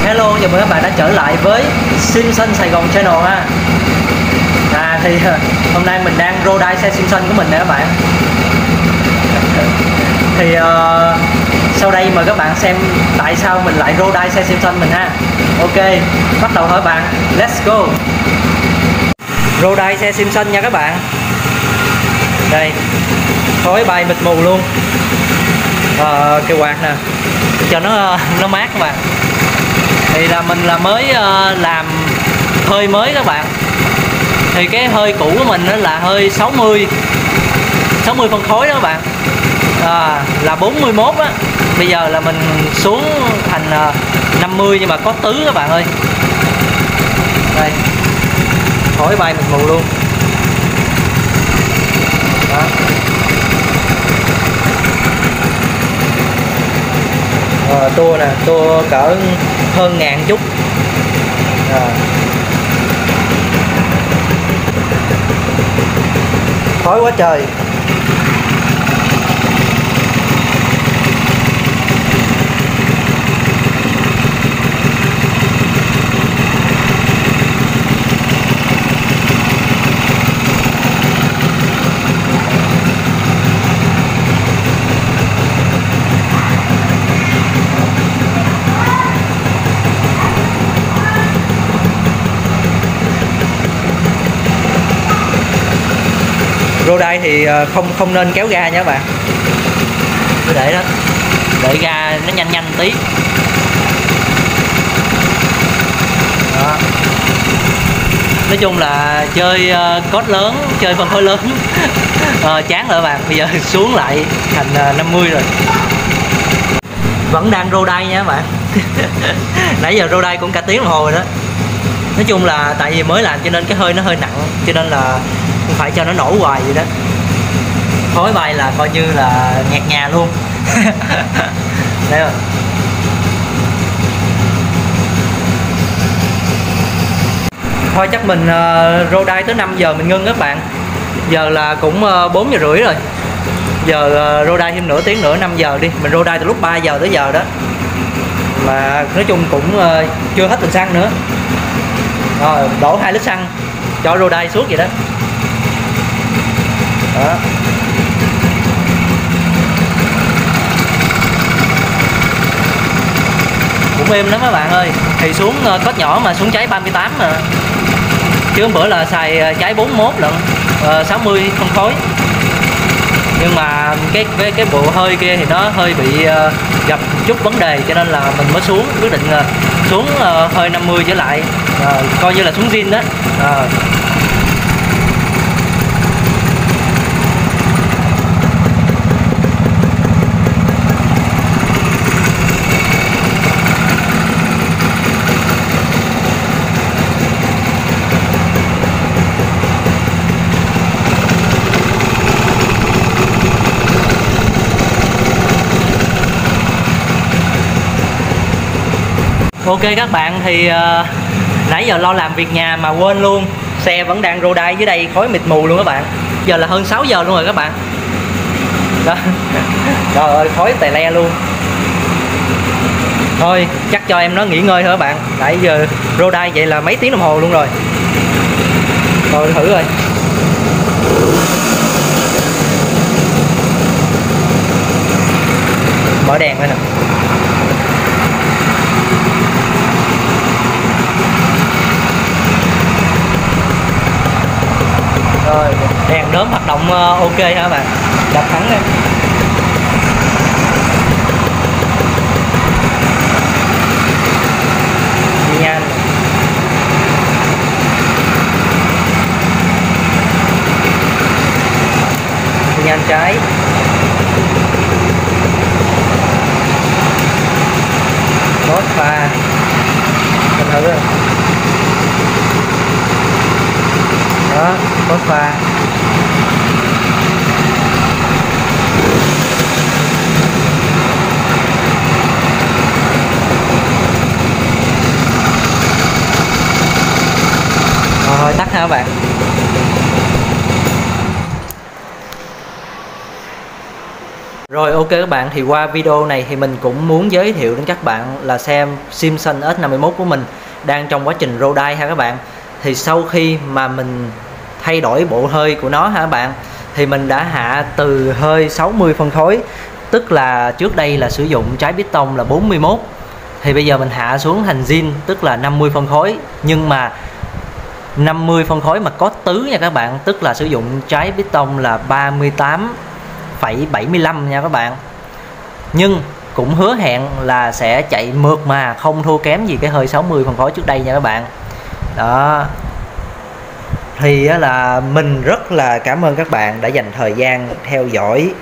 Hello, chào mừng các bạn đã trở lại với Simpson Sài Gòn Channel ha. Thì hôm nay mình đang road đai xe Simpson của mình nè các bạn. Thì sau đây mời các bạn xem tại sao mình lại road đai xe Simpson mình ha. Ok, bắt đầu thôi bạn, let's go. Road đai xe Simpson nha các bạn. Đây, khói bay mịt mù luôn. Cây quạt nè, cho nó mát các bạn. Thì là mình mới làm hơi mới các bạn. Thì cái hơi cũ của mình là hơi 60 phân khối đó các bạn, là 41 á. Bây giờ là mình xuống thành 50 nhưng mà có tứ các bạn ơi. Đây, khói bay mịt mù luôn đó. Tua nè, tua cỡ hơn ngàn chút. Khói quá trời. Road đai thì không nên kéo ga nha các bạn. Cứ để đó, để ga nó nhanh tí đó. Nói chung là chơi code lớn, chơi phân khối lớn chán rồi các bạn. Bây giờ xuống lại thành 50 rồi. Vẫn đang road đai nha các bạn. Nãy giờ road đai cũng cả tiếng đồng hồ rồi đó. Nói chung là tại vì mới làm cho nên cái hơi nó hơi nặng, cho nên là phải cho nó nổ hoài vậy đó. Khói bay là coi như là nhạt nhà luôn. Đấy rồi. Thôi chắc mình road đai tới 5 giờ mình ngưng các bạn. Giờ là cũng 4 giờ rưỡi rồi. Giờ road đai thêm nửa tiếng nữa, 5 giờ đi. Mình road đai từ lúc 3 giờ tới giờ đó. Mà nói chung cũng chưa hết bình xăng nữa. Rồi đổ 2 lít xăng cho road đai suốt vậy đó. Đó. Cũng êm lắm các bạn ơi. Thì xuống code nhỏ mà xuống cháy 38 mà. Chứ hôm bữa là xài cháy 41 lận, 60 phân khối. Nhưng mà cái bộ hơi kia thì nó hơi bị gặp chút vấn đề, cho nên là mình mới xuống, quyết định xuống hơi 50 trở lại, coi như là xuống zin đó. Ok các bạn, thì nãy giờ lo làm việc nhà mà quên luôn. Xe vẫn đang road đai dưới đây, khói mịt mù luôn các bạn. Giờ là hơn 6 giờ luôn rồi các bạn đó. Trời ơi, khói tè le luôn. Thôi chắc cho em nó nghỉ ngơi thôi các bạn. Nãy giờ road đai vậy là mấy tiếng đồng hồ luôn rồi. Rồi thử rồi. Mở đèn thôi nè. Rồi, đèn đốm hoạt động ok ha các bạn. Đập thắng đi. Đi nhanh. Đi nhanh trái. Đốt pha. Mình thử rồi. Đó, có pha. Rồi tắt ha các bạn. Rồi ok các bạn, thì qua video này thì mình cũng muốn giới thiệu đến các bạn là xem Simpson S51 của mình đang trong quá trình roll die ha các bạn. Thì sau khi mà mình thay đổi bộ hơi của nó ha các bạn, thì mình đã hạ từ hơi 60 phân khối, tức là trước đây là sử dụng trái piston là 41, thì bây giờ mình hạ xuống thành zin tức là 50 phân khối, nhưng mà 50 phân khối mà có tứ nha các bạn, tức là sử dụng trái piston là 38,75 nha các bạn. Nhưng cũng hứa hẹn là sẽ chạy mượt mà không thua kém gì cái hơi 60 phân khối trước đây nha các bạn. Đó. Thì là mình rất là cảm ơn các bạn đã dành thời gian theo dõi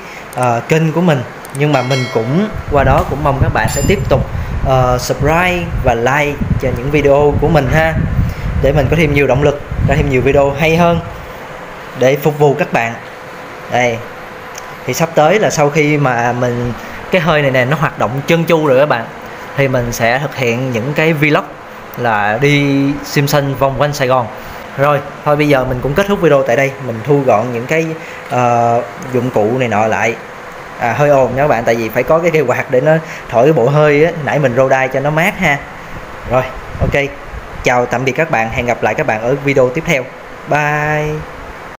kênh của mình. Nhưng mà mình cũng qua đó cũng mong các bạn sẽ tiếp tục subscribe và like cho những video của mình ha, để mình có thêm nhiều động lực, ra thêm nhiều video hay hơn để phục vụ các bạn. Đây, thì sắp tới là sau khi mà mình cái hơi này nè nó hoạt động trơn tru rồi các bạn, thì mình sẽ thực hiện những cái vlog là đi Simpson vòng quanh Sài Gòn. Rồi thôi bây giờ mình cũng kết thúc video tại đây, mình thu gọn những cái dụng cụ này nọ lại. Hơi ồn nha các bạn, tại vì phải có cái cây quạt để nó thổi cái bộ hơi á, nãy mình roll die cho nó mát ha. Rồi ok, chào tạm biệt các bạn, hẹn gặp lại các bạn ở video tiếp theo, bye.